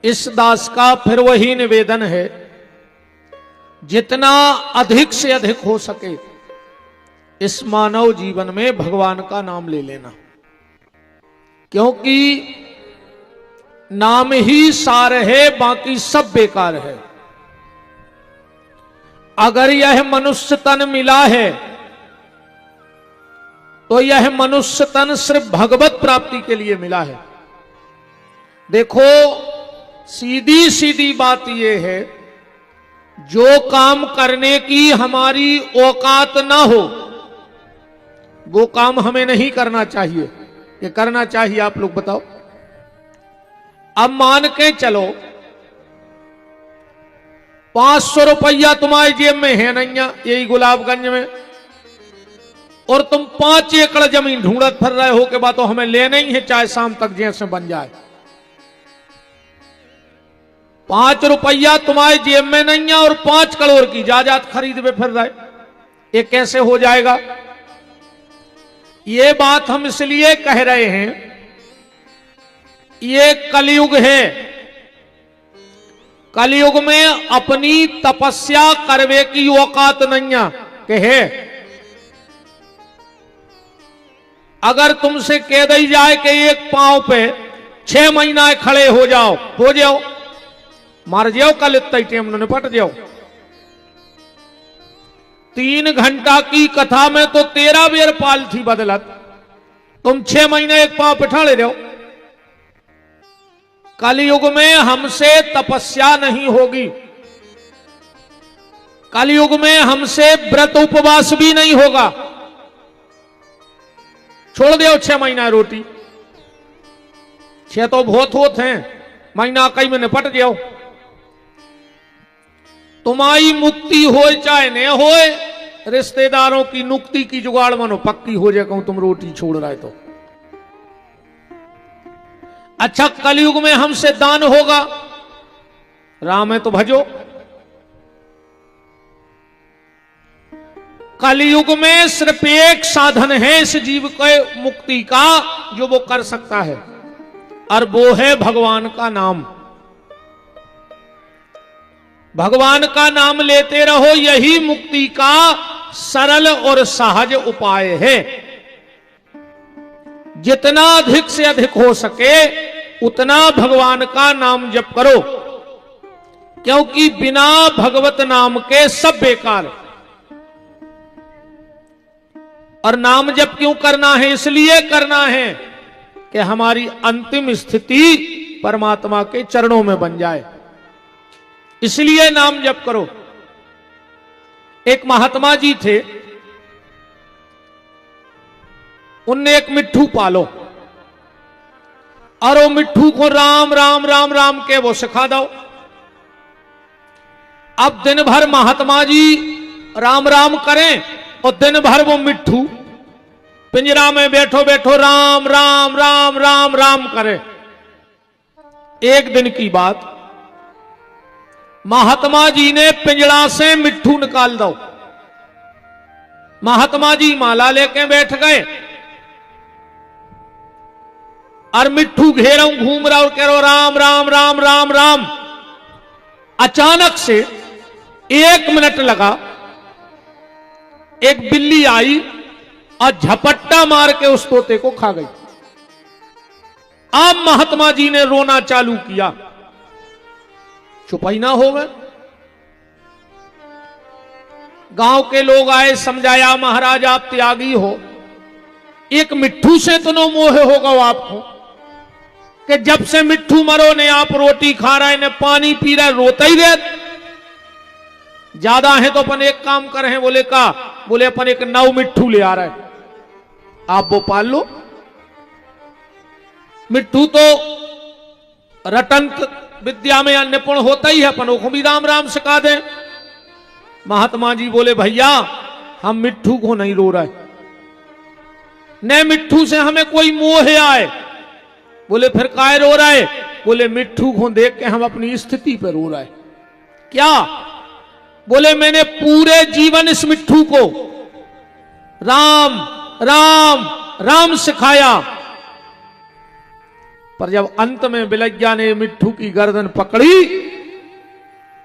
इस दास का फिर वही निवेदन है, जितना अधिक से अधिक हो सके इस मानव जीवन में भगवान का नाम ले लेना, क्योंकि नाम ही सार है, बाकी सब बेकार है। अगर यह मनुष्य तन मिला है तो यह मनुष्य तन सिर्फ भगवत प्राप्ति के लिए मिला है। देखो, सीधी सीधी बात यह है, जो काम करने की हमारी औकात ना हो वो काम हमें नहीं करना चाहिए। ये करना चाहिए, आप लोग बताओ। अब मान के चलो 500 रुपया तुम्हारे जेब में है नहीं, यही गुलाबगंज में, और तुम 5 एकड़ जमीन ढूंढत फिर रहे हो के बाद तो हमें लेना ही है, चाहे शाम तक जैसे बन जाए। 5 रुपया तुम्हारे जेब में नहीं है और 5 करोड़ की जायदाद खरीद में फिर रहे, ये कैसे हो जाएगा? ये बात हम इसलिए कह रहे हैं, ये कलयुग है। कलयुग में अपनी तपस्या करवे की औकात नहीं है। अगर तुमसे कह दी जाए कि एक पांव पे 6 महीना खड़े हो जाओ, मर जाओ, कल इतना टाइम निपट जाओ। 3 घंटा की कथा में तो 13 बेर पाल थी बदलत, तुम 6 महीने एक पांव पे ठड़े रहो। कलयुग में हमसे तपस्या नहीं होगी, कलयुग में हमसे व्रत उपवास भी नहीं होगा। छोड़ दो 6 महीना रोटी, 6 तो बहुत होते हैं, महीना कई में निपट जाओ। तुम्हारी मुक्ति हो चाहे न हो, रिश्तेदारों की नुक्ति की जुगाड़ मानो पक्की हो जाए, कहूं तुम रोटी छोड़ रहे तो। अच्छा, कलयुग में हमसे दान होगा, राम है तो भजो। कलयुग में सिर्फ एक साधन है इस जीव के मुक्ति का जो वो कर सकता है, और वो है भगवान का नाम। भगवान का नाम लेते रहो, यही मुक्ति का सरल और सहज उपाय है। जितना अधिक से अधिक हो सके उतना भगवान का नाम जप करो, क्योंकि बिना भगवत नाम के सब बेकार। और नाम जप क्यों करना है? इसलिए करना है कि हमारी अंतिम स्थिति परमात्मा के चरणों में बन जाए, इसलिए नाम जप करो। एक महात्मा जी थे, उनने एक मिट्ठू पालो, और वो मिट्ठू को राम राम राम राम के वो सिखा दो। अब दिन भर महात्मा जी राम राम करें और दिन भर वो मिट्ठू पिंजरा में बैठो बैठो राम राम राम राम राम करे। एक दिन की बात, महात्मा जी ने पिंजरा से मिट्ठू निकाल दो। महात्मा जी माला लेके बैठ गए और मिट्ठू घेरा घूम रहा और कह रहा राम राम राम राम राम। अचानक से 1 मिनट लगा, एक बिल्ली आई और झपट्टा मार के उस तोते को खा गई। अब महात्मा जी ने रोना चालू किया, चुपाई ना हो गए। गांव के लोग आए, समझाया महाराज आप त्यागी हो, एक मिट्ठू से तो नो मोह होगा आपको कि जब से मिट्ठू मरो ने आप रोटी खा रहे ने पानी पी रहे, रोता ही रहे। ज्यादा है तो अपन एक काम कर रहे, बोले अपन एक 9 मिट्ठू ले आ रहे, आप वो पाल लो। मिट्ठू तो रटन विद्या में निपुण होता ही है, अपन को भी राम राम सिखा दें। महात्मा जी बोले भैया हम मिट्ठू को नहीं रो रहे, न मिट्ठू से हमें कोई मोह आए। बोले फिर काय रो रहे? बोले मिट्ठू को देख के हम अपनी स्थिति पर रो रहे। क्या? बोले मैंने पूरे जीवन इस मिट्ठू को राम राम राम सिखाया, पर जब अंत में बिलैया ने मिट्ठू की गर्दन पकड़ी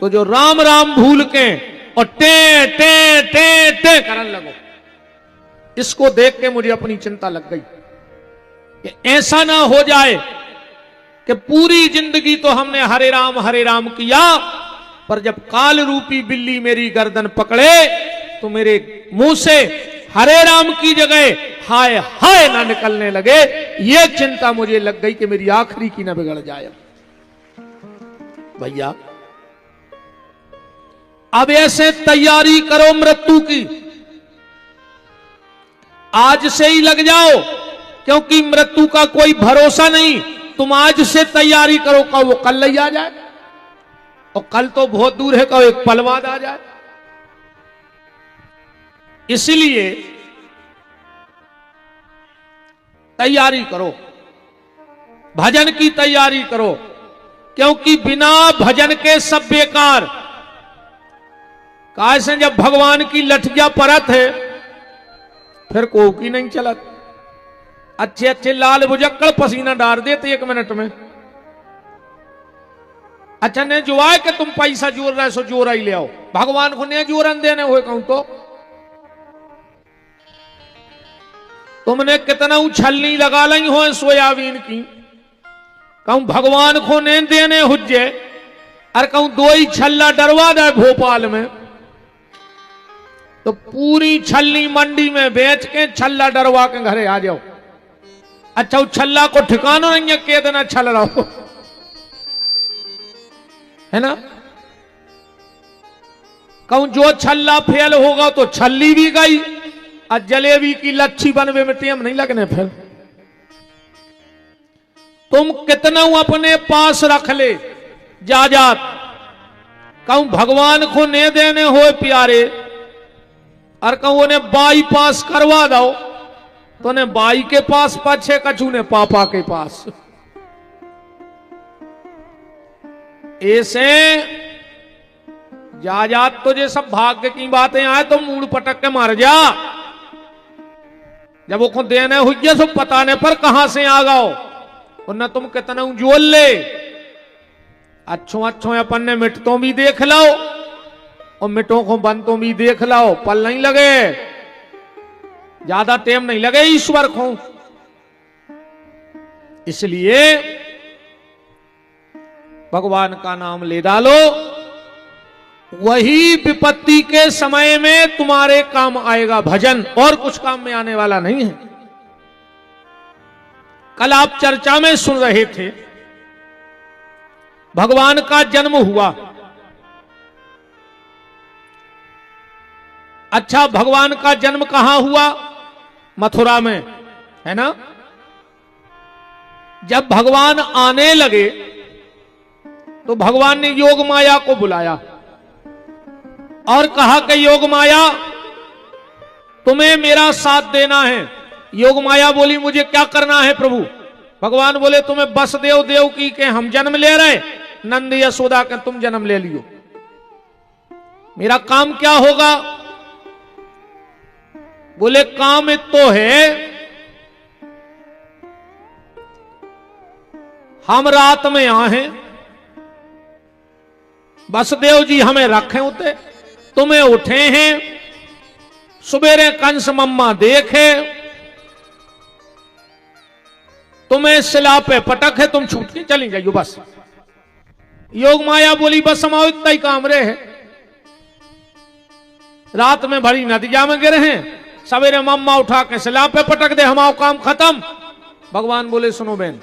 तो जो राम राम भूल के और टे टे टे टे करने लगो। इसको देख के मुझे अपनी चिंता लग गई कि ऐसा ना हो जाए कि पूरी जिंदगी तो हमने हरे राम किया, पर जब काल रूपी बिल्ली मेरी गर्दन पकड़े तो मेरे मुंह से हरे राम की जगह हाय हाय ना निकलने लगे। ये चिंता मुझे लग गई कि मेरी आखिरी की ना बिगड़ जाए। भैया अब ऐसे तैयारी करो मृत्यु की, आज से ही लग जाओ, क्योंकि मृत्यु का कोई भरोसा नहीं। तुम आज से तैयारी करो, का वो कल ले आ जाए, और कल तो बहुत दूर है, का एक पल बाद आ जाए। इसलिए तैयारी करो, भजन की तैयारी करो, क्योंकि बिना भजन के सब बेकार। कैसे जब भगवान की लठिया परत है फिर को की नहीं चलत। अच्छे अच्छे लाल बुजक्कड़ पसीना डाल देते 1 मिनट में। अच्छा ने जो आए कि तुम पैसा जोड़ रहे सो जोरा ही ले आओ, भगवान को ने जोरन देने हुए कहूं तो तुमने कितना उछलनी लगा ली हो सोयाबीन की, कहूं भगवान को ने देने हुज्जे, और कहूं 2 ही छल्ला डरवा दे भोपाल में, तो पूरी छल्ली मंडी में बेच के छल्ला डरवा के घरे आ जाओ। अच्छा उस छल्ला को ठिकाना नहीं है, के देना छल रहा हो, है ना। कहूं जो छल्ला फेल होगा तो छल्ली भी गई, और जलेबी की लच्छी बनवे में टेम नहीं लगने। फिर तुम कितना अपने पास रख ले जाजात, कहूं भगवान को ने देने हो प्यारे, और कहूं ने बाईपास करवा दो, तो ने बाई के पास पछे कछू ने पापा के पास। ऐसे जाजात तो जे सब भाग्य की बातें आए तो मूड पटक के मार जा। जब वो देने हुई सब पताने पर कहां से आ गओ, न तुम कितना जोल ले। अच्छो अपन ने मिटतों भी देख लो, और मिटों को बनतों भी देख लो, पल नहीं लगे, ज्यादा टेम नहीं लगे ईश्वर को। इसलिए भगवान का नाम ले डालो, वही विपत्ति के समय में तुम्हारे काम आएगा भजन, और कुछ काम में आने वाला नहीं है। कल आप चर्चा में सुन रहे थे, भगवान का जन्म हुआ। अच्छा भगवान का जन्म कहां हुआ? मथुरा में, है ना। जब भगवान आने लगे तो भगवान ने योग माया को बुलाया और कहा कि योग माया तुम्हें मेरा साथ देना है। योग माया बोली मुझे क्या करना है प्रभु? भगवान बोले तुम्हें वसुदेव देवकी के हम जन्म ले रहे, नंद यशोदा के तुम जन्म ले लियो, मेरा काम क्या होगा? बोले काम तो है, हम रात में आए हैं, वसुदेव जी हमें रखे उते, तुम्हें उठे हैं, सुबेरे कंस मम्मा देखे, तुम्हें सिला पे पटक है, तुम छूट के चली जाइयो बस। योग माया बोली बस हम इतना ही काम रहे हैं, रात में भरी नदिया में गिरे हैं, सवेरे मम्मा उठा के सिला पे पटक दे, हमारा काम खत्म। भगवान बोले सुनो बहन,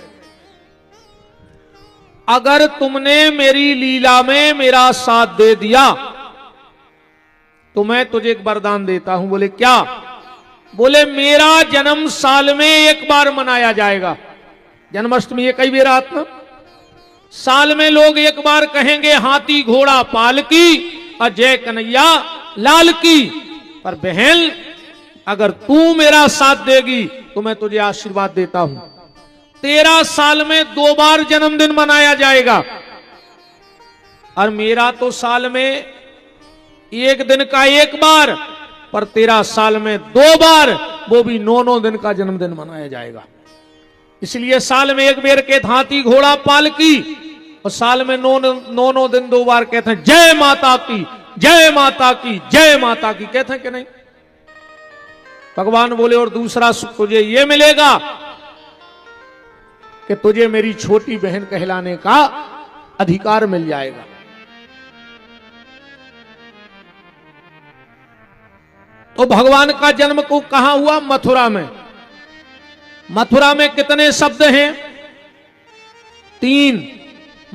अगर तुमने मेरी लीला में मेरा साथ दे दिया तो मैं तुझे एक वरदान देता हूं। बोले क्या? बोले मेरा जन्म साल में एक बार मनाया जाएगा, जन्माष्टमी एक ही बेर आत्मा, साल में लोग एक बार कहेंगे हाथी घोड़ा पालकी अजय कन्हैया लाल की। पर बहन अगर तू मेरा साथ देगी तो मैं तुझे आशीर्वाद देता हूं, तेरा साल में 2 बार जन्मदिन मनाया जाएगा, और मेरा तो साल में एक दिन का 1 बार, पर 13 साल में 2 बार, वो भी 9-9 दिन का जन्मदिन मनाया जाएगा। इसलिए साल में एक बेर के हाथी घोड़ा पालकी, और साल में नौ दिन 2 बार कहते हैं जय माता की, जय माता की, जय माता की, कहते हैं कि नहीं? भगवान बोले और दूसरा सुख तुझे ये मिलेगा कि तुझे मेरी छोटी बहन कहलाने का अधिकार मिल जाएगा। तो भगवान का जन्म को कहां हुआ? मथुरा में। मथुरा में कितने शब्द हैं? 3,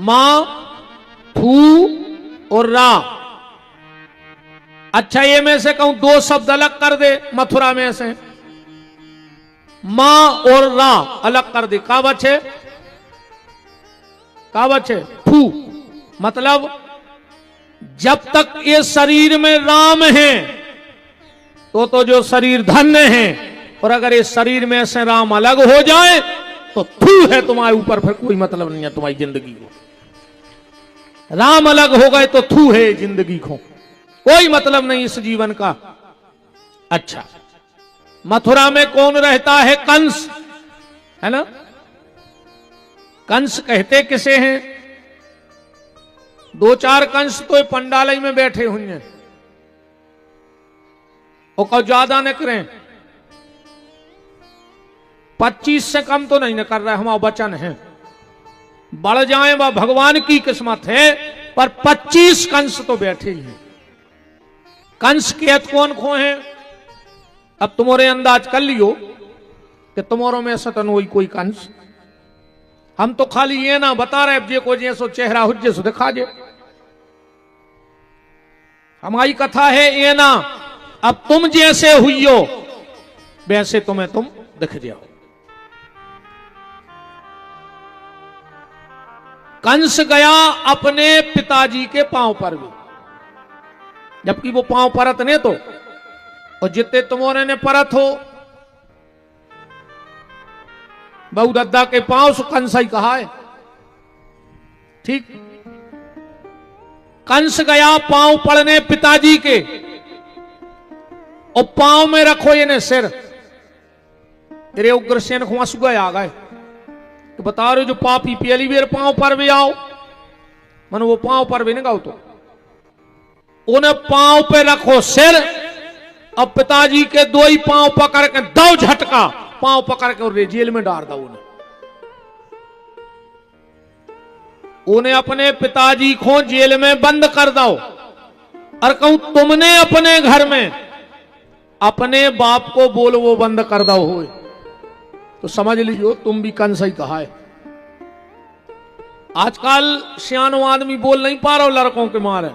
मां, फू और रा। अच्छा, ये में से कहूं 2 शब्द अलग कर दे मथुरा में से, मां और रा अलग कर दे, का बचे? का बचे? फू। मतलब जब तक ये शरीर में राम है तो जो शरीर धन्य है, और अगर इस शरीर में से राम अलग हो जाए तो थू है तुम्हारे ऊपर, फिर कोई मतलब नहीं है तुम्हारी जिंदगी को। राम अलग हो गए तो थू है जिंदगी को, कोई मतलब नहीं इस जीवन का। अच्छा, मथुरा में कौन रहता है? कंस, है ना? कंस कहते किसे हैं? 2-4 कंस तो पंडालय में बैठे हुए हैं, और कहो ज्यादा न करें, 25 से कम तो नहीं न कर रहे, हमारा वचन है। बढ़ जाए वह भगवान की किस्मत है, पर 25 कंस तो बैठे ही हैं। कंस के कौन कौन है? अब तुम्हारे अंदाज कर लियो कि तुम्हारों में सतन हुई कोई कंस। हम तो खाली ये ना बता रहे जे को जैसो चेहरा हुज्जे सो दिखा जे, हमारी कथा है ये ना। अब तुम जैसे हुई हो वैसे तुम्हें तुम दिख जाओ। कंस गया अपने पिताजी के पांव पर भी, जबकि वो पांव परत ने तो, और जितने तुम्हारे ने परत हो बहु दद्दा के पांव से कंस ही कहा है। ठीक, कंस गया पांव पड़ने पिताजी के, और पांव में रखो ये ने सिर। तेरे उग्रसेन को आंसू आ गए तो बता रहे जो पापी पहली बेर पांव पर भी आओ, मन वो पांव पर भी नहीं गाओ, तो उन्हें पांव पे रखो सिर, अब पिताजी के 2 ही पांव पकड़ के दो झटका, पांव पकड़ के और जेल में डाल दो। उन्हें अपने पिताजी को जेल में बंद कर दो, और कहूं तुमने अपने घर में अपने बाप को बोल वो बंद कर दो हो, तो समझ लीजिए तुम भी कंस ही कहा है। आजकल सियानो आदमी बोल नहीं पा रहा लड़कों के मारे।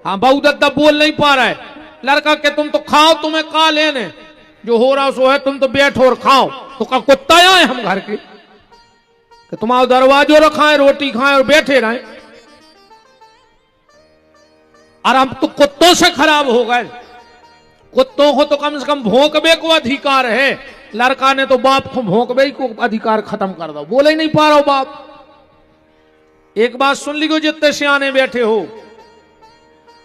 हाँ, बहु दद्दा बोल नहीं पा रहा है, लड़का के तुम तो खाओ, तुम्हें का लेने, जो हो रहा सो है, तुम तो बैठो और खाओ। तो का कुत्ता आए हम घर के कि तुम्हारा दरवाजो रखाए, रोटी खाएं और बैठे रहें, और हम तो कुत्तों से खराब हो गए। कुत्तों को तो कम से कम भौंकबे को अधिकार है, लड़का ने तो बाप को भौंकबे को अधिकार खत्म कर दो, बोले ही नहीं पा रहा हो बाप। एक बात सुन लीजिए जितने सियाने बैठे हो,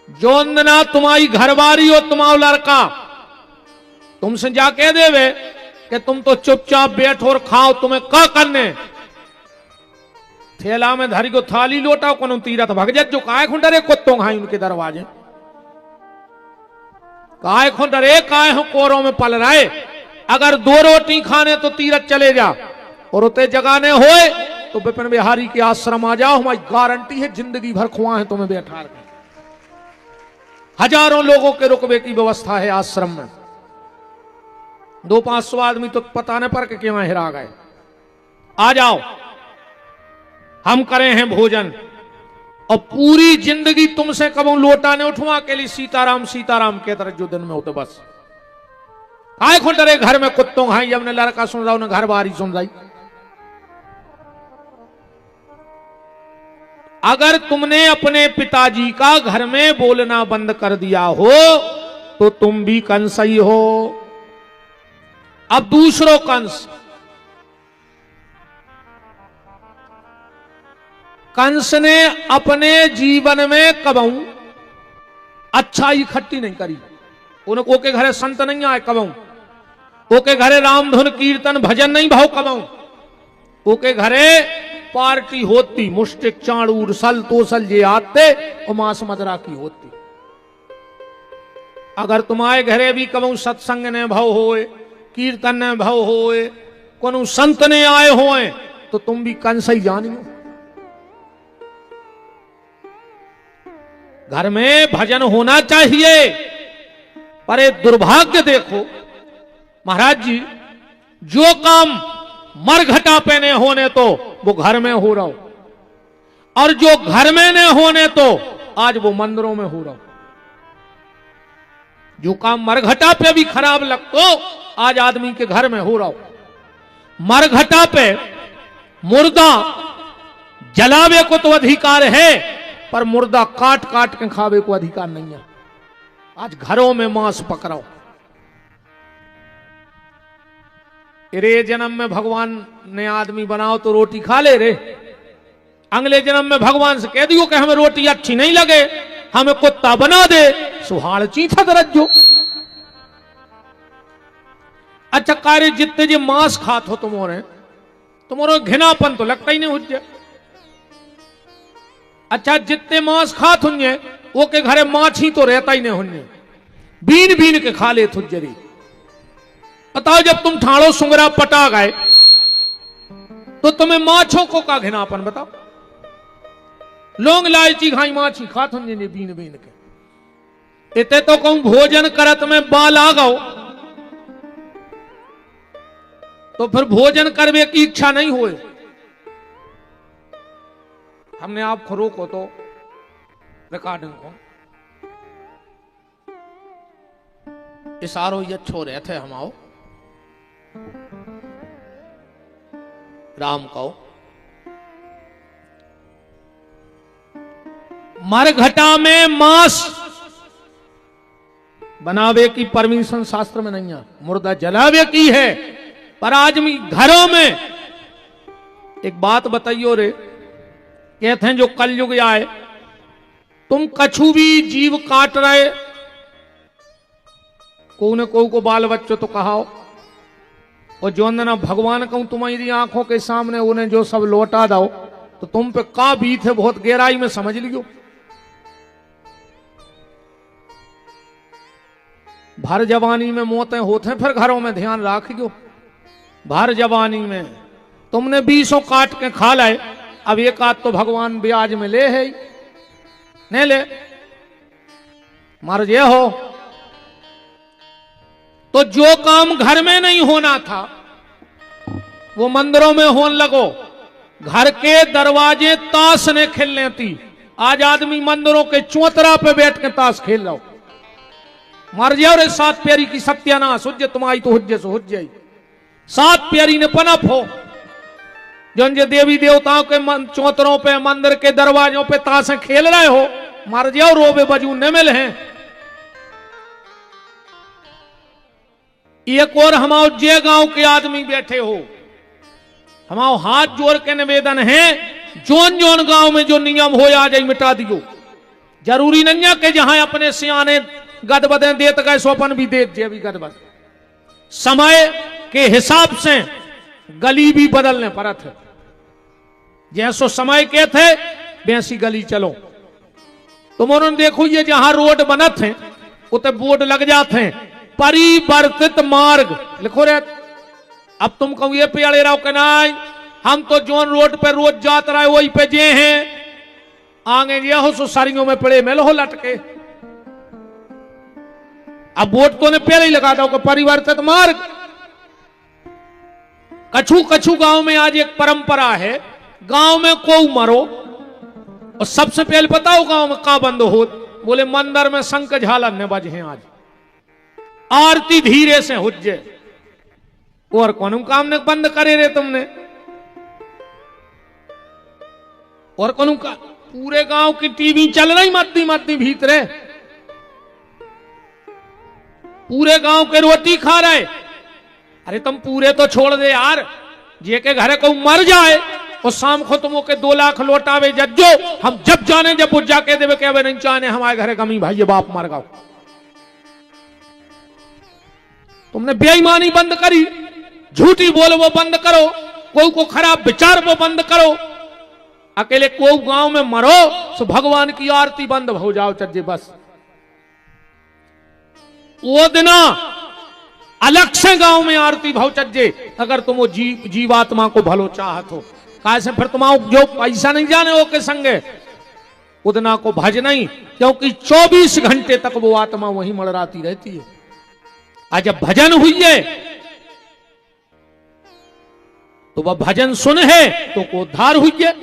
जो ना तुम्हारी घरवारी हो तुम्हारा लड़का तुमसे जा कह देवे कि तुम तो चुपचाप बैठो और खाओ, तुम्हें क्या करने, थैला में धरी को थाली लोटा को तीरथ भगजत, जो काय खुंडरे कुत्तों खाई उनके दरवाजे, काय खुंडरे काय हो कोरों में पल रहे, अगर 2 रोटी खाने तो तीरथ चले जा, और उते जगाने होए तो विपिन बिहारी के आश्रम आ जाओ, हमारी गारंटी है जिंदगी भर खुआ है तुम्हें बैठा रखे। हजारों लोगों के रुकवे की व्यवस्था है आश्रम में, 200-500 आदमी तो पता नहीं पर के क्यों हिरा गए। आ जाओ, हम करे हैं भोजन, और पूरी जिंदगी तुमसे कब लोटा ने उठवा के लिए सीताराम सीताराम के तरह जो दिन में होते बस। आए खुंडरे घर में कुत्तों खाई, हमने लड़का सुन रहा उन्हें घर बारी सुन रही। अगर तुमने अपने पिताजी का घर में बोलना बंद कर दिया हो तो तुम भी कंस ही हो। अब दूसरो कंस, कंस ने अपने जीवन में कबहू अच्छाई इकट्ठी नहीं करी, उनको के घरे संत नहीं आए कबहू, ओके घरे राम धुन कीर्तन भजन नहीं भाव कमाऊं, ओके घरे पार्टी होती, मुष्टिक चाणूर सल तोसल जे आते और मांस मदरा की होती। अगर तुम्हारे घरे भी कबू सत्संग ने भाव होए, कीर्तन ने भाव होए, कोनो संत ने आए होए, तो तुम भी कंस ही जानियो। घर में भजन होना चाहिए, पर एक दुर्भाग्य देखो महाराज जी, जो काम मरघटा पे ने होने तो वो घर में हो रहा हो, और जो घर में ने होने तो आज वो मंदिरों में हो रहा हो। जो काम मरघटा पे भी खराब लगतो आज आदमी के घर में हो रहा हो। मरघटा पे मुर्दा जलावे को तो अधिकार है, पर मुर्दा काट काट के खावे को अधिकार नहीं है। आज घरों में मांस पकड़ाओ। रे जन्म में भगवान ने आदमी बनाओ तो रोटी खा ले रे, अगले जन्म में भगवान से कह दियो कि हमें रोटी अच्छी नहीं लगे, हमें कुत्ता बना दे, सुहाड़ चीथा दरज्जो। अच्छा कार्य जितने जो मांस खात हो तुम्हारे घिनापन तो लगता ही नहीं हुज्जे। अच्छा जितने मांस खात हुंजे वो के घरे माछी तो रहता ही नहीं हुंजे, बीन बीन के खा ले थुज्जरी। बताओ जब तुम ठाड़ो सुंगरा पटा गए तो तुम्हें माछों को का घिनापन बताओ। लोग लालची खाई माछी खात हुंजे बीन बीन के। इते तो कहूं भोजन करत में बाल आ गओ तो फिर भोजन करवे की इच्छा नहीं हुए। हमने आप खरो को तो रिकॉर्डिंग को इशारो ये अच्छो रहे थे हम आओ राम कहो मरघटा में मांस बनावे की परमिशन शास्त्र में नहीं है, मुर्दा जलावे की है। पर आदमी घरों में एक बात बताइयो रे, कहते हैं जो कलयुग आए तुम कछु भी जीव काट रहे, को न को बाल बच्चों तो कहाओ, और जो ना भगवान कहूं तुम्हारी आंखों के सामने उन्हें जो सब लौटा दो तो तुम पे का बीत है बहुत गहराई में समझ लियो। भर जवानी में मौतें होते हैं, फिर घरों में ध्यान राखियो। भर जवानी में तुमने 20 काट के खा लाए, अब एक आध तो भगवान ब्याज में ले है नहीं ले मर जे हो। तो जो काम घर में नहीं होना था वो मंदिरों में होने लगो। घर के दरवाजे ताश ने खेलने थी, आज आदमी मंदिरों के चौतरा पे बैठ के ताश खेल रहा हो। मर जाओ रे सात प्यारी की सत्यानाश हुज्जे तुम्हारी तो हुज्जे से हुज्जे। सात प्यारी ने पनप हो जो देवी देवताओं के चौतरों पे मंदिर के दरवाजों पे ताशें खेल रहे हो, मर जाओ रोबे बजू न मिल हैं। एक और हमारे जे गांव के आदमी बैठे हो, हमारे हाथ जोड़ के निवेदन है जोन जोन गांव में जो नियम हो आ जाए मिटा दियो। जरूरी नहीं है कि जहां अपने सियाने गदबदें देत गए सोपन भी देत जे भी गदबद। समय के हिसाब से गली भी बदलने परत है। जैसो समय के थे वैसी गली चलो। तुम उन्होंने देखो ये जहां रोड बनत है उते बोर्ड लग जाते हैं परिवर्तित मार्ग लिखो रे। अब तुम कहो ये पे अड़े रहो कि नहीं, हम तो जोन रोड पे रोज जात रहे वही पे जे हैं, आगे ये हो सो सारियों में पड़े मेल हो लटके। अब बोर्ड तो ने पहले ही लगा दो कि परिवर्तित मार्ग। कछु कछु गांव में आज एक परंपरा है, गांव में को मरो और सबसे पहले बताओ गांव में का बंद हो, बोले मंदिर में शंख झालर ने बजे हैं, आज आरती धीरे से हुज्जे। और कौन काम ने बंद करे रे तुमने, और कौन का पूरे गांव की टीवी चल रही मद्दी मद्दी भीतरे, पूरे गांव के रोटी खा रहे। अरे तुम पूरे तो छोड़ दे यार, जे के घरे को मर जाए और शाम को तुम के 2 लाख लौटावे जज्जो, हम जब जाने जब बुझ जाके देवे के नहीं चाहने हमारे घरे गमी भाई बाप मर गओ। तुमने बेईमानी बंद करी, झूठी बोल वो बंद करो, कोई को खराब विचार वो बंद करो, अकेले को गांव में मरो तो भगवान की आरती बंद हो जाओ चज्जे बस। वो दिना अलग से गांव में आरती भाव चज्जे, अगर तुम वो जीवात्मा को भलो चाहत हो। कैसे फिर तुम जो पैसा नहीं जाने हो के संगे उदना को भज नहीं, क्योंकि 24 घंटे तक वो आत्मा वहीं मड़राती रहती है। आज जब भजन हुई है तो वह भजन सुन है तो को उद्धार हुई है।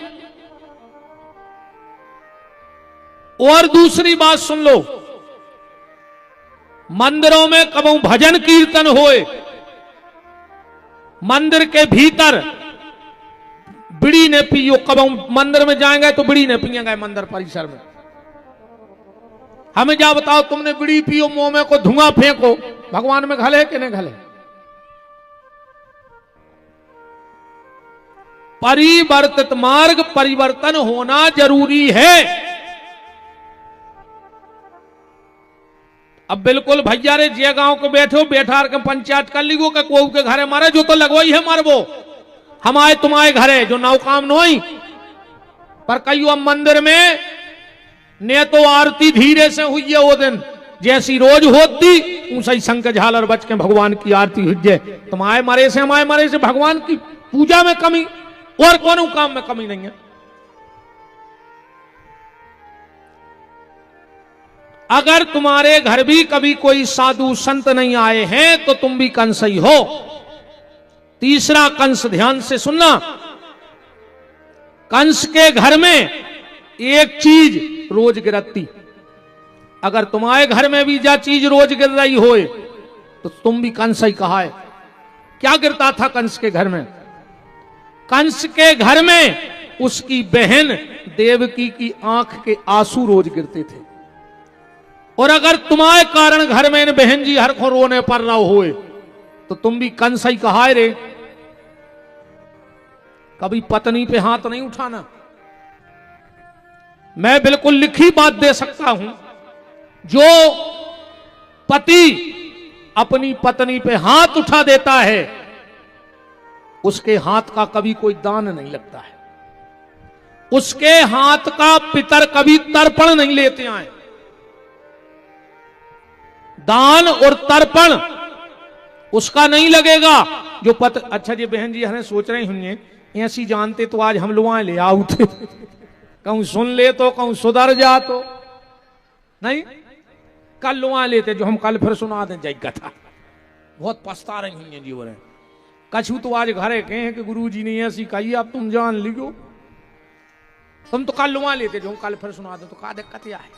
और दूसरी बात सुन लो, मंदिरों में कबू भजन कीर्तन होए, मंदिर के भीतर बीड़ी ने पियो, कबू मंदिर में जाएंगे तो बीड़ी ने पिएंगे मंदिर परिसर में। हमें क्या बताओ, तुमने बीड़ी पियो, मुंह में को धुआं फेंको, भगवान में घले कि नहीं घले? परिवर्तित मार्ग परिवर्तन होना जरूरी है। अब बिल्कुल भैया रे जे गांव को बैठो बैठा के पंचायत कर लीगो के कोऊ के घरे मारे, जो तो लगवाई है मारबो, हमारे तुम्हारे घरे जो नाव काम नोई। पर कईयो अब मंदिर में ने तो आरती धीरे से हुई है, वो दिन जैसी रोज होती ऊंचाई शंख झालर बच के भगवान की आरती हुई है। तुम्हारे मरे से हमारे मरे से भगवान की पूजा में कमी और कौन काम में कमी नहीं है। अगर तुम्हारे घर भी कभी कोई साधु संत नहीं आए हैं तो तुम भी कंस ही हो। तीसरा कंस, ध्यान से सुनना, कंस के घर में एक चीज रोज गिरती। अगर तुम्हारे घर में भी जा चीज रोज गिर रही होए तो तुम भी कंस ही कहा है। क्या गिरता था कंस के घर में? कंस के घर में उसकी बहन देवकी की आंख के आंसू रोज गिरते थे। और अगर तुम्हारे कारण घर में बहन जी हर को रोने पर रहा होए तो तुम भी कंस ही कहा रे। कभी पत्नी पे हाथ नहीं उठाना। मैं बिल्कुल लिखी बात दे सकता हूं, जो पति अपनी पत्नी पे हाथ उठा देता है उसके हाथ का कभी कोई दान नहीं लगता है, उसके हाथ का पितर कभी तर्पण नहीं लेते आए। दान और तर्पण उसका नहीं लगेगा जो अच्छा जी बहन जी हमें सोच रहे होंगे ऐसी जानते तो आज हम लोग ले आओ थे, कहूं सुन ले तो कहूं सुधर जा तो नहीं, कल लोआ लेते जो हम कल फिर सुना दें जय कथा। बहुत पछता रही हुई जीवन है। कछु तो आज घरे कहे हैं कि गुरु जी ने ऐसी कही, अब तुम जान लियो, तुम तो कल लोआ लेते जो हम कल फिर सुना दें तो का दिक्कत क्या है।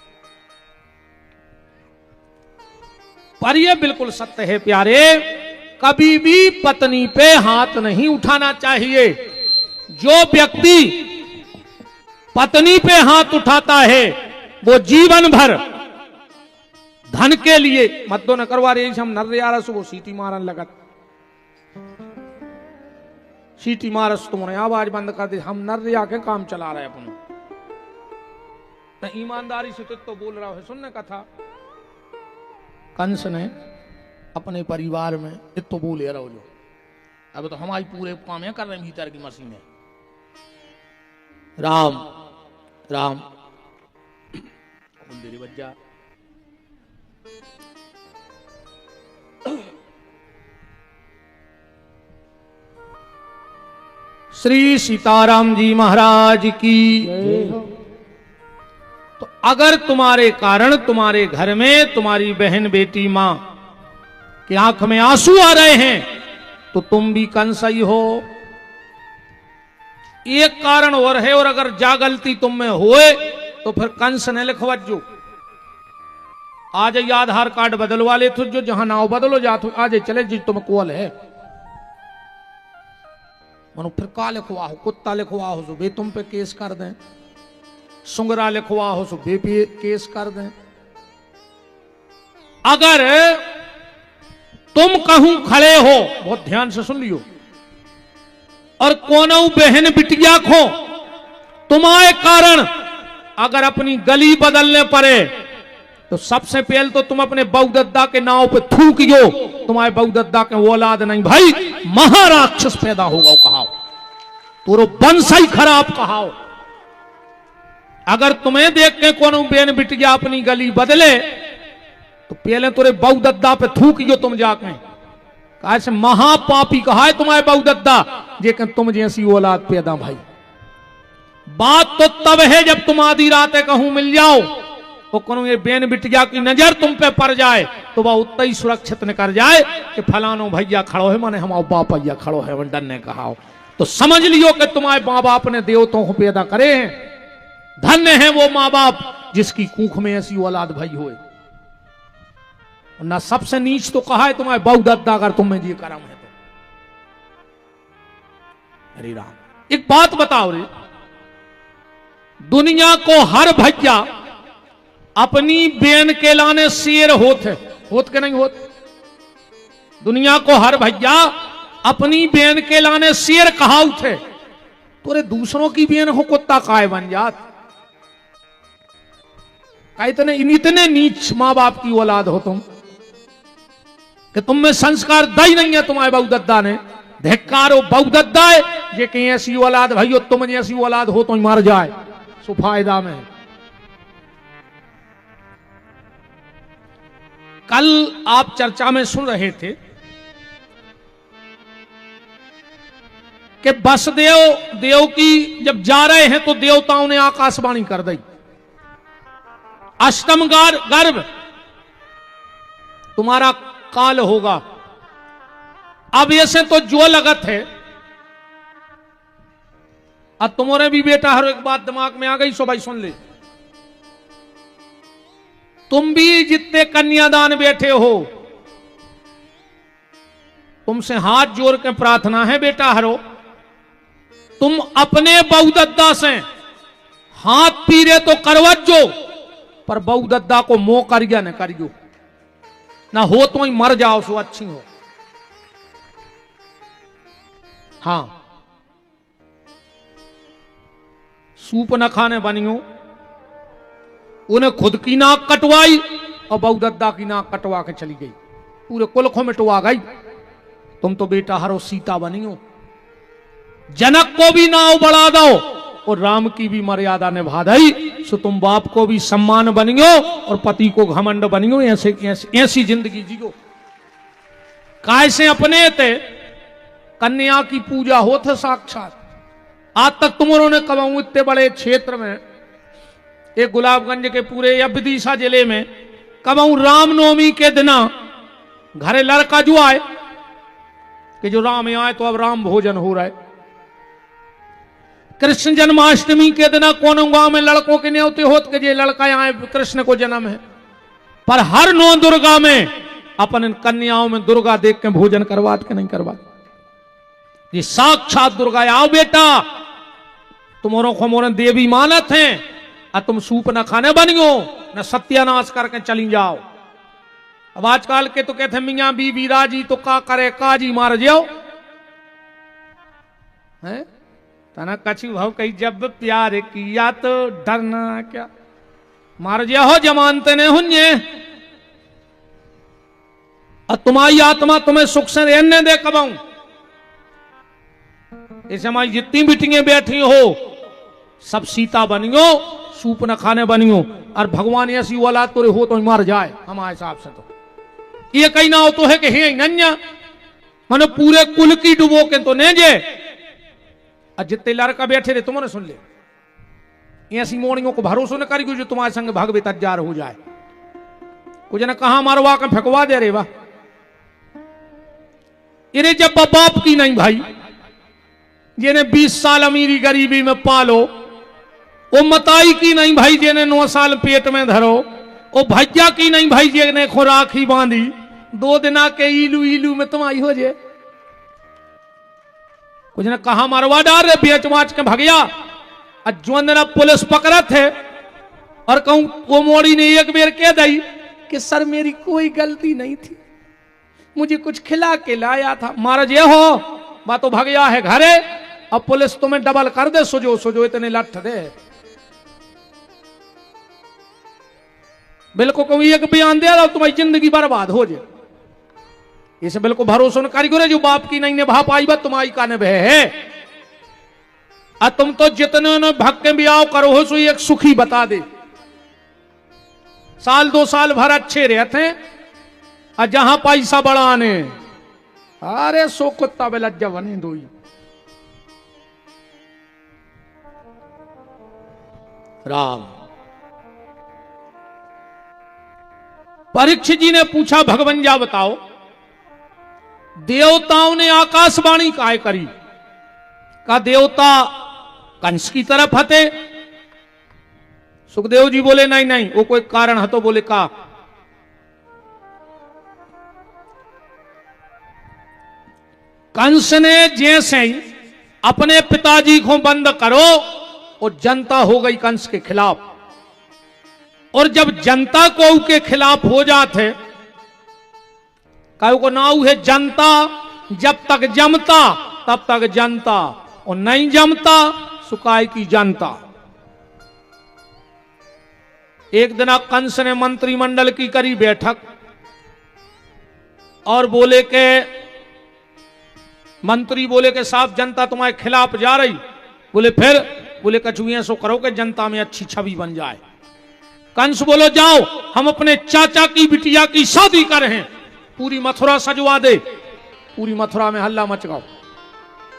पर यह बिल्कुल सत्य है प्यारे, कभी भी पत्नी पे हाथ नहीं उठाना चाहिए। जो व्यक्ति पत्नी पे हाथ उठाता है वो जीवन भर धन के लिए मत दो न करवा रही, हम नर यारस वो सीटी मारन लगत, सीटी मारस तुमने आवाज बंद कर दी, हम नर के काम चला रहे अपन। ईमानदारी से तो बोल रहा है, सुनने का था कंस ने अपने परिवार में इतो बोले रहो जो अब तो हमारी पूरे काम है कर रहे हैं भीतर की मसीह में। राम राम मंदिर बज्जा श्री सीताराम जी महाराज की। तो अगर तुम्हारे कारण तुम्हारे घर में तुम्हारी बहन बेटी मां की आंख में आंसू आ रहे हैं तो तुम भी कंस ही हो। एक कारण और है, और अगर जा गलती तुम में होए तो फिर कंस ने लिखवत जो आज ये आधार कार्ड बदलवा ले तो जो जहां नाव बदलो जा तो आज चले जी तुम कोल है मनो फिर का लिखवा हो, कुत्ता लिखवा हो तो बे तुम पे केस कर दें, सुंगरा लिखवा हो तो बे पे केस कर दें। अगर तुम कहूं खड़े हो, बहुत ध्यान से सुन लियो, और कोनो बहन बिटिया खो तुम्हारे कारण अगर अपनी गली बदलने पड़े तो सबसे पहले तो तुम अपने बहुदद्दा के नाव पे थूकियो, तुम्हारे बहुदद्दा के औलाद नहीं भाई, महाराक्षस पैदा होगा कहाओ, तोरो वंश ही खराब कहाओ। अगर तुम्हें देख के कोनो बेन बिटिया अपनी गली बदले तो पहले तोरे बहुदद्दा पे थूकियो तुम जाके, कैसे महापापी कहा है तुम्हारे बहुदद्दा, जेकन तुम जैसी औलाद पैदा भाई। बात तो तब है जब तुम आधी रात कहूं मिल जाओ, वो कोनो ये बेन बिटिया की नजर तुम पे पड़ जाए तो वह उतना ही सुरक्षित न कर जाए कि फलानो भैया खड़ो है, माने हमारा बाप भैया खड़ो है, वंडन ने कहा। तो समझ लियो कि तुम्हारे माँ बाप ने देवताओं को पैदा करे हैं। धन्य है वो माँ बाप जिसकी कुख में ऐसी औलाद भाई होए। ना सबसे नीच तो कहा है तुम्हारे बहुदद्दा, अगर तुम्हें ये करम है तो। हरे राम, एक बात बताओ रे, दुनिया को हर भैया अपनी बेन के लाने शेर होत के नहीं होत। दुनिया को हर भैया अपनी बेन के लाने शेर कहाऊ थे, तोरे दूसरों की बेन हो कुत्ता काय बन जात। इतने नीच मां बाप की औलाद हो तुम कि तुम में संस्कार दई नहीं है तुम्हारे बहुदद्दा ने। धिक्कारो बहुदद्दा है ये कहीं ऐसी औलाद भाई तुम जैसी औलाद हो तो मर जाए सो फायदा में। कल आप चर्चा में सुन रहे थे कि वसुदेव देव की जब जा रहे हैं तो देवताओं ने आकाशवाणी कर दी, अष्टम गर्भ तुम्हारा काल होगा। अब ऐसे तो जो लगत है, अब तुम्हारे भी बेटा हर एक बात दिमाग में आ गई सो भाई सुन ले। तुम भी जितने कन्यादान बैठे हो, तुमसे हाथ जोड़ के प्रार्थना है बेटा हरो, तुम अपने बहुदद्दा से हाथ पीरे तो करवजो, पर बहुदद्दा को मोह करिया न करियो, ना हो तो ही मर जाओ सो अच्छी हो। हां, सूप न खाने बनियो, उन्हें खुद की नाक कटवाई और बहुदद्दा की नाक कटवा के चली गई, पूरे कुल को मिटवा गई। तुम तो बेटा हरो सीता बनी हो, जनक को भी नाव बढ़ा दो और राम की भी मर्यादा निभा दई, सो तुम बाप को भी सम्मान बनियो और पति को घमंड बनियो। ऐसी जिंदगी जियो। कैसे अपने थे कन्या की पूजा हो थे साक्षात। आज तक तुमरों ने कमाऊ इतने बड़े क्षेत्र में, एक गुलाबगंज के पूरे या विदिशा जिले में कमाऊ रामनवमी के दिन घरे लड़का जो आए कि जो राम आए तो अब राम भोजन हो रहा है। कृष्ण जन्माष्टमी के दिन कौन गांव में लड़कों के न्योते होत के जे लड़का आए कृष्ण को जन्म है, पर हर नौ दुर्गा में अपन कन्याओं में दुर्गा देख के भोजन करवात के नहीं करवात। ये साक्षात दुर्गा आओ बेटा, तुम्हारों को मोरन देवी मानत हैं, और तुम सूप न खाने बनियो न सत्यानाश करके चली जाओ। अब आजकल के तो कहते मियां बीबी राजी तो का करे काजी मार जाओ है तना कछु भाव कही जब प्यार किया तो डरना क्या, मार जाओ जमानते ने हुन्ये। और तुम्हारी आत्मा तुम्हें सुख से रहने दे कबाऊ। ऐसे हमारी जितनी बिटियां बैठी हो सब सीता बनियो, सूप न खाने बनियो, और भगवान ऐसी औलाद तो हो तो मर जाए हमारे हिसाब से। तो ये कहीं ना हो तो है कि हे नन्या मानो पूरे कुल की डुबो के तो नहीं जे। और जितने लड़का बैठे थे तुमने सुन ले, ऐसी मोड़ियों को भरोसा न करियो जो तुम्हारे संग भगवे तैयार हो जाए। कुछ न कहा मारवा के फेंकवा दे रे वाह। इन्हें जब बाप की नहीं भाई, जिन्हें 20 साल अमीरी गरीबी में पालो, वो मताई की नहीं भाई जिन्हें 9 साल पेट में धरो, वो भैया की नहीं भाई जिन्हें खुराक ही बांधी 2 दिना के इलू इलू में तुम आई हो जे। कुछ ने कहा मरवा डाल रहे बेच माच के भगया। जो दिन पुलिस पकड़ा थे और कहूं वो मोड़ी ने एक बेर कह दी कि सर मेरी कोई गलती नहीं थी, मुझे कुछ खिला के लाया था। मार जे हो बात तो भगया है घरे, अब पुलिस तुम्हें डबल कर दे, सुजो सुजो इतने लठ दे। बिल्कुल कोई एक बयान दे रहा तुम्हारी जिंदगी बर्बाद हो जाए, इसे बिल्कुल भरोसा न कारीगर जो बाप की नहीं निभा पाई बा तुम्हारी का निभे है। और तुम तो जितने ने भक्के ब्याह करो हो सो एक सुखी बता दे, साल 2 साल भर अच्छे रहते हैं और जहां पैसा बढ़ाने अरे सो कुत्ता बे लज्जा बने दो। राम परीक्षित जी ने पूछा भगवान जा बताओ देवताओं ने आकाशवाणी काहे करी? का देवता कंस की तरफ हते? सुखदेव जी बोले नहीं नहीं वो कोई कारण है तो बोले का कंस ने जैसे ही अपने पिताजी को बंद करो और जनता हो गई कंस के खिलाफ, और जब जनता को के खिलाफ हो जाते को नाउ है जनता, जब तक जमता तब तक जनता, और नहीं जमता सुकाय की जनता। एक दिन कंस ने मंत्रिमंडल की करी बैठक और बोले के मंत्री बोले के साहब जनता तुम्हारे खिलाफ जा रही, बोले फिर? बोले कछुए सो करो कि जनता में अच्छी छवि बन जाए। कंस बोलो जाओ हम अपने चाचा की बिटिया की शादी कर रहे हैं, पूरी मथुरा सजवा दे, पूरी मथुरा में हल्ला मच गया।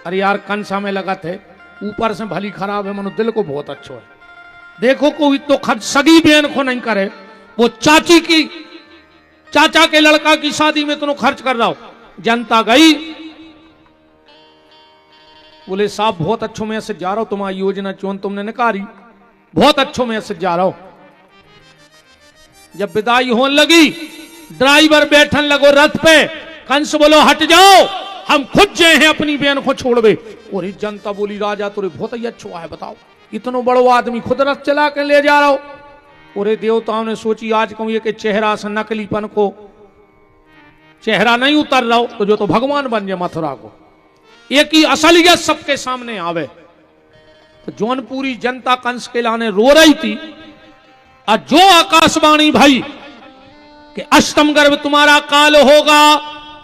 अरे यार कंस हमें लगा थे ऊपर से भली खराब है मनो दिल को बहुत अच्छा है, देखो कोई तो खर्च सगी बहन को नहीं करे, वो चाची की चाचा के लड़का की शादी में तुम खर्च कर रहा हो। जनता गई, बोले साहब बहुत अच्छो मैसेज जा रहा हो, तुम्हारी योजना चोन तुमने निकारी, बहुत अच्छो मैसेज जा रहा हो। जब विदाई होने लगी ड्राइवर बैठन लगो रथ पे, कंस बोलो हट जाओ हम खुद जे हैं अपनी बहन को छोड़वे। और जनता बोली राजा तुरे बहुत ही अच्छो है, बताओ इतनो बड़ो आदमी खुद रथ चला के ले जा रहा हो। और देवताओं ने सोची आज कहूं ये के चेहरा से नकलीपन को चेहरा नहीं उतर रहा हो तो जो तो भगवान बन जाए मथुरा को, एक ही असलियत सबके सामने आवे। तो जौनपुरी जनता कंस के लाने रो रही थी, और जो आकाशवाणी भाई कि अष्टम गर्भ तुम्हारा काल होगा,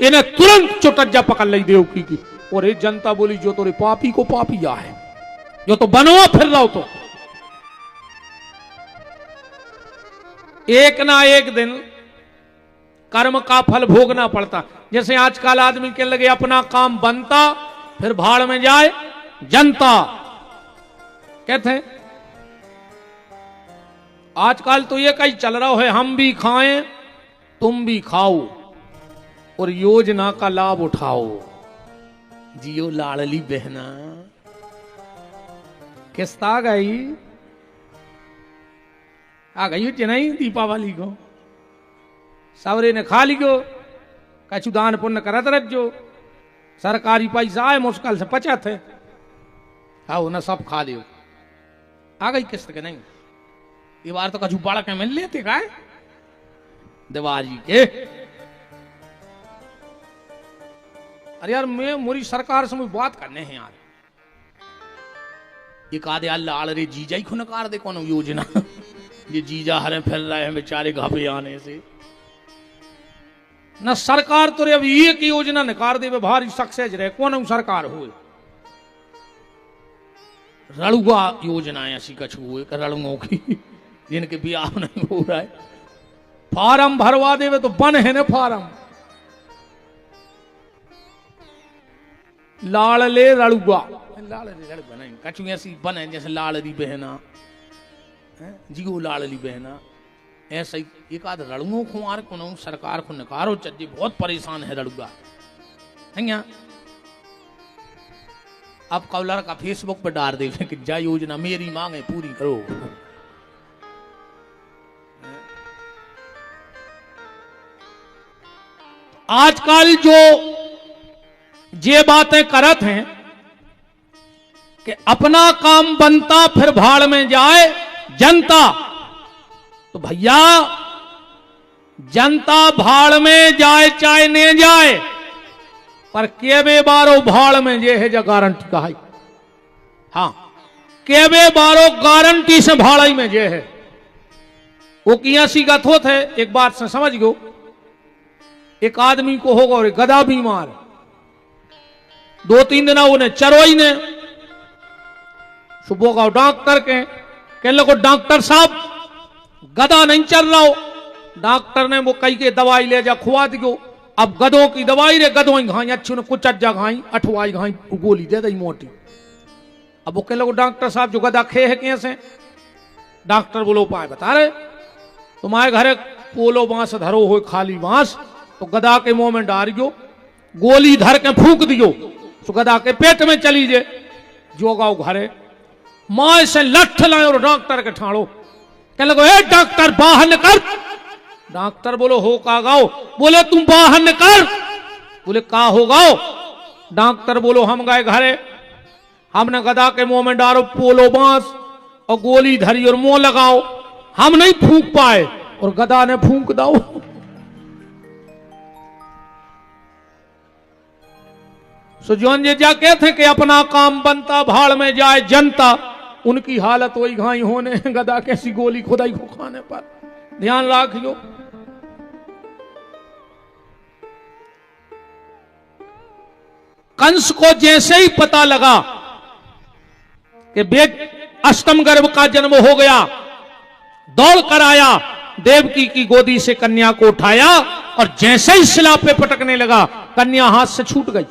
इन्हें तुरंत चुटज्जा पकड़ ली देवकी की। और एक जनता बोली जो तोरे पापी को पापी या है, जो तो बनवा फिर रहा हो तो एक ना एक दिन कर्म का फल भोगना पड़ता। जैसे आजकल आदमी के लगे अपना काम बनता फिर भाड़ में जाए जनता, कहते हैं आजकल तो ये कहीं चल रहा है हम भी खाएं तुम भी खाओ और योजना का लाभ उठाओ। जियो लाडली बहना किस्त आ गई नहीं दीपावली को सवरे ने खा ली गो, कछु दान पुण्य करत रखो, सरकारी पैसा है मुश्किल से पचत है, हाँ ना सब खा लियो। आ गई किस्त के नहीं, ये बार तो कछु बड़ा के मिल लेते का दिवाली के। अरे यार मैं मोरी सरकार से बात करने हैं यार, ये कहा दे लाल रे जीजा ही खुनकार दे कौन योजना ये जीजा हरे फिर रहे हैं बेचारे घापे आने से न सरकार तो रे अब एक योजना निकार दे भारी सक्सेस रहे कौन सरकार हुए। रड़ुआ योजना ऐसी कछु हुए रड़ुओं की जिनके ब्याह नहीं हो रहा है, फार्म भरवा देवे तो बन है ना फार्म लाड़ले रड़ुआ लड़ुआ नहीं कछु ऐसी बने जैसे लाड़ली बहना जियो लाड़ली बहना ऐसा ही एक आध रड़ुओं को मार को सरकार को नकारो चज्जे बहुत परेशान है रड़ुआ है। अब कौलर का फेसबुक पर डाल दे कि जा योजना मेरी मांगे पूरी करो। आजकल जो ये बातें करत हैं कि अपना काम बनता फिर भाड़ में जाए जनता, तो भैया जनता भाड़ में जाए चाहे नहीं जाए पर केवे बारो भाड़ में जे है जो गारंटी का है, हाँ केवे बारो गारंटी से भाड़ाई में जे है। वो किया सी गथो थे एक बात से समझ गयो। एक आदमी को होगा और गधा बीमार, 2-3 दिन उन्हें चरोई ने सुबह का डॉक्टर के कहने लगो डॉक्टर साहब गधा नहीं चल रहा हो। डॉक्टर ने वो कई के दवाई ले जा खुआ दियो। अब गधों की दवाई रे गधों घाई अच्छी कुछ अज्जा घाई अठवाई घाई गोली दे दी मोटी। अब वो कह लगो डॉक्टर साहब जो गधा खे है कैसे। डॉक्टर बोलो उपाय बता रहे, तुम्हारे घरे पोलो बांस धरो हो खाली बांस, तो गधा के मुंह में डारियो, गोली धर के फूक दियो तो गधा के पेट में चली जे। जो गाओ घरे माँ से लठ लाए और डॉक्टर के ठाड़ो। कह लगो ए डॉक्टर बाहर निकल। डॉक्टर बोलो हो का गाओ। बोले तुम बाहर निकल। बोले का हो गाओ। डॉक्टर बोलो हम गए घरे, हमने गधा के मुंह में डालो पोलो बांस और गोली धरी और मुंह लगाओ, हम नहीं फूंक पाए और गधा ने फूंक दाओ। सुजौन ये जा कहते कि अपना काम बनता भाड़ में जाए जनता, उनकी हालत वही घाई होने गधा कैसी गोली खुदाई को खाने पर। ध्यान रखियो। कंस को जैसे ही पता लगा कि अष्टम गर्भ का जन्म हो गया, दौड़ कर आया, देवकी की गोदी से कन्या को उठाया और जैसे ही शिला पे पटकने लगा कन्या हाथ से छूट गई।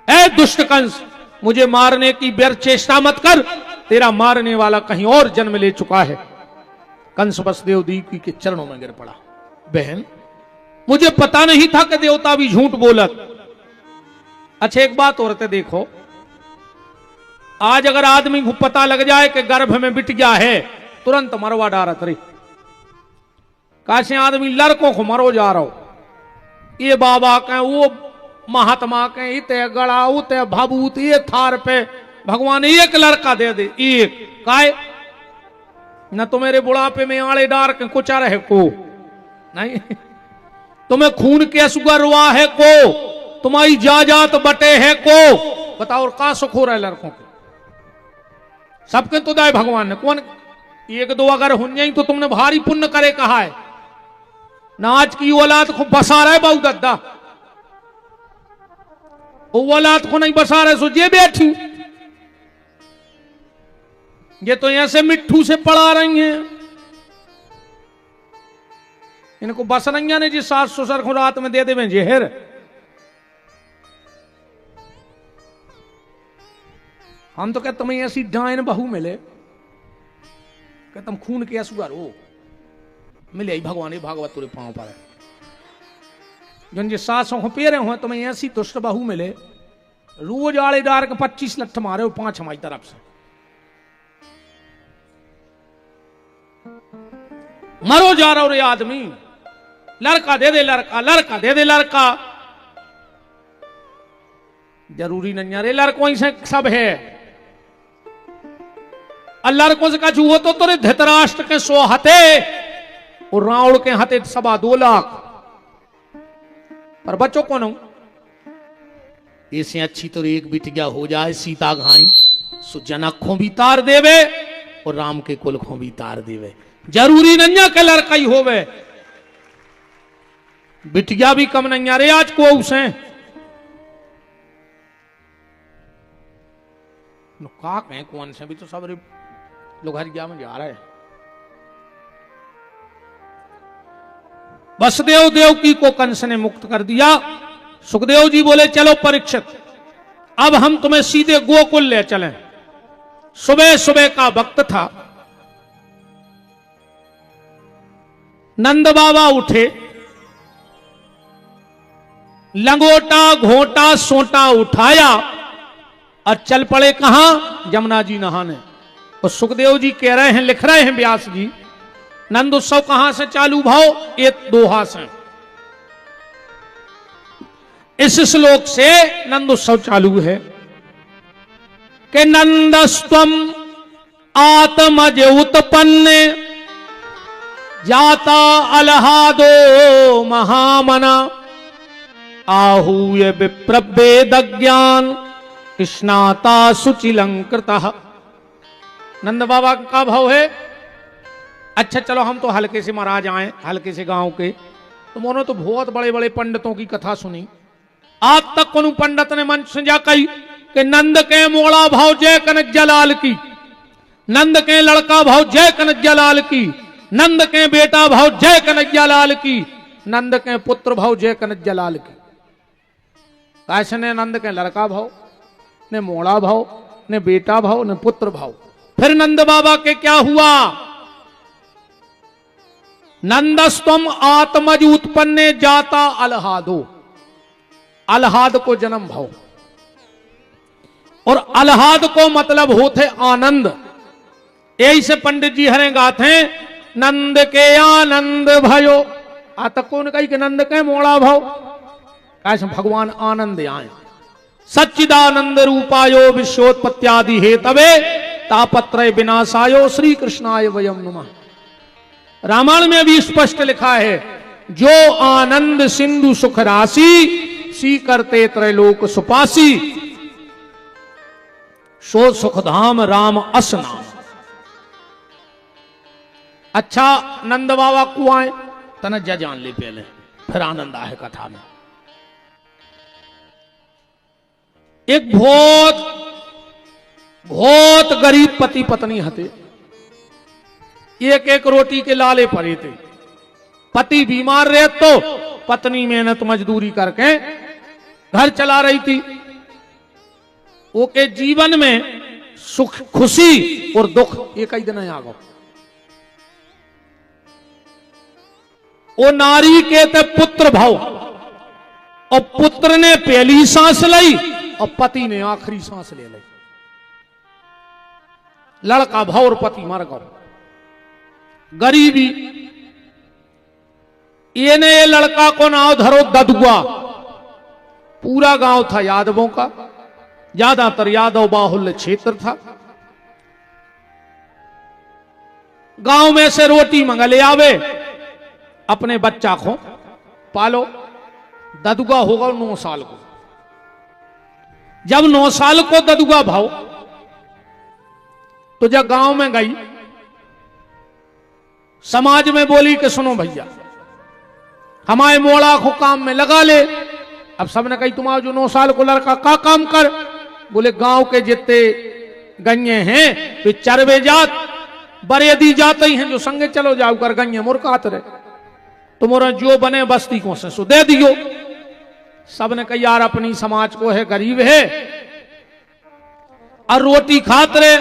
ऐ दुष्ट कंस, मुझे मारने की व्यर्थ चेष्टा मत कर, तेरा मारने वाला कहीं और जन्म ले चुका है। कंस वसुदेव देवकी के चरणों में गिर पड़ा। बहन मुझे पता नहीं था कि देवता भी झूठ बोलत। अच्छा एक बात औरतें देखो, आज अगर आदमी को पता लग जाए कि गर्भ में बिटिया है, तुरंत मरवा डारत रे। कैसे आदमी लड़कों को मरो जा रहा हो, ये बाबा के वो महात्मा के इते गड़ा उते भभूत ये थार पे भगवान एक लड़का दे दे। एक काय न तो मेरे बुढ़ापे में आड़े डार के कुचा रहे को नहीं, तुम्हें खून के सुगर हुआ है को, तुम्हारी जाजात बटे है को, बताओ और का सुख हो रहा है लड़कों के। सबके तो दाए भगवान ने कौन एक दो अगर हो जाए तो तुमने भारी पुण्य करे कहा है ना। आज की औलाद को बसा रहा है बहु दद्दा, औलाद को नहीं बसा रहे सो ये बैठी, ये तो ऐसे मिट्ठू से पड़ा रही हैं। इनको बस रंगिया ने जी सास ससुर को रात में दे दे जहर। हम तो कहते तुम्हें ऐसी डायन बहू मिले कि तुम खून के असुगर हो, मिले ही भगवान भागवत तुरे पांव पर जन जे सासों को पेरे हो, तुम्हें ऐसी दुष्ट बहू मिले, रोज आड़े डार के 25 लठ मारे हो 5 हमारी तरफ से। मरो जा रहा हो रे आदमी, लड़का दे दे लड़का, लड़का दे दे लड़का। जरूरी नहीं है रे लड़कों से सब है। लड़कों से कहा हो तो तेरे धृतराष्ट्र के 100 हते और रावण के हते 2.25 लाख, पर बच्चों को न ऐसे अच्छी तो एक बिटिया हो जाए सीता घाई, सो जनक को भी तार देवे और राम के कुल को भी तार देवे। जरूरी नहीं के लड़का ही होवे, बिटिया भी कम नहीं आ रहे आज को उसे का कहें कौन से भी तो सब लोग हरिया में जा रहे हैं। वसुदेव देवकी को कंस ने मुक्त कर दिया। सुखदेव जी बोले चलो परीक्षित, अब हम तुम्हें सीधे गोकुल ले चलें। सुबह सुबह का वक्त था, नंद बाबा उठे, लंगोटा घोटा सोटा उठाया और चल पड़े कहां, यमुना जी नहाने। और सुखदेव जी कह रहे हैं, लिख रहे हैं व्यास जी, नंद उत्सव कहां से चालू भाव, ये दोहा से। इस श्लोक से नंद उत्सव चालू है कि नंदस्त्वम आत्मज उत्पन्न जाता अलहादो महामना आहूय विप्रवेद ज्ञान स्नाता सुचिलंकृत। नंद बाबा का भाव है, अच्छा चलो हम तो हल्के से महाराज आए, हल्के से गांव के, तो उन्होंने तो बहुत बड़े बड़े पंडितों की कथा सुनी। आज तक कोई पंडित ने मन सुझा कही कि नंद के मोड़ा भाव जय कनज्जा लाल की, नंद के लड़का भाव जय कनज्जा लाल की, नंद के बेटा भाव जय कनज्जा लाल की, नंद के पुत्र भाव जय कनज्जा लाल की। कैसे ने नंद के लड़का भाव, ने मोड़ा भाव, ने बेटा भाव, ने पुत्र भाव। फिर नंद बाबा के क्या हुआ? नंदस्तम आत्मज उत्पन्ने जाता अलहादो, अलहाद को जन्म भाव, और अलहाद को मतलब होते आनंद। यही से पंडित जी हरे गाते हैं नंद के आनंद भयो। आता कौन कही कि नंद के मोड़ा भाव, कैसे भगवान आनंद आए। सच्चिदानंद रूपायो विश्वोत्पत्त्यादि हेतवे तापत्रय विनाशायो श्री कृष्णाय वयम नमः। रामायण में भी स्पष्ट लिखा है, जो आनंद सिंधु सुख राशि सी करते त्रैलोक सुपासी, सो सुखधाम राम असनाम। अच्छा नंद बाबा को आए तनज्जा जान ले पहले, फिर आनंद आए कथा में। एक बहुत बहुत गरीब पति पत्नी हते, एक एक रोटी के लाले पड़े थे। पति बीमार रहे तो पत्नी मेहनत मजदूरी करके घर चला रही थी। वो के जीवन में सुख खुशी और दुख एक ही दिन आ गो। वो नारी के थे पुत्र भाव, और पुत्र ने पहली सांस ली और पति ने आखिरी सांस ले ली। लड़का भाव और पति मर गो। गरीबी, ये ने ये लड़का को नाव धरो ददुआ। पूरा गांव था यादवों का, ज्यादातर यादव बाहुल्य क्षेत्र था। गांव में से रोटी मंगा ले आवे, अपने बच्चा को पालो। ददुआ होगा 9 साल को। जब 9 साल को ददुआ भाव, तो जब गांव में गई, समाज में बोली कि सुनो भैया, हमारे मोड़ा को काम में लगा ले। अब सबने कही तुम्हारा जो 9 साल को लड़का का काम कर। बोले गांव के जितने गन्ये हैं वे चरवे जात बरेदी जाते ही हैं, जो संगे चलो जाओ कर गन्ये मुरकात रहे, तुम्हारा जो बने बस्ती को से सो दे दियो। सबने कही यार अपनी समाज को है, गरीब है और रोटी खात रहे,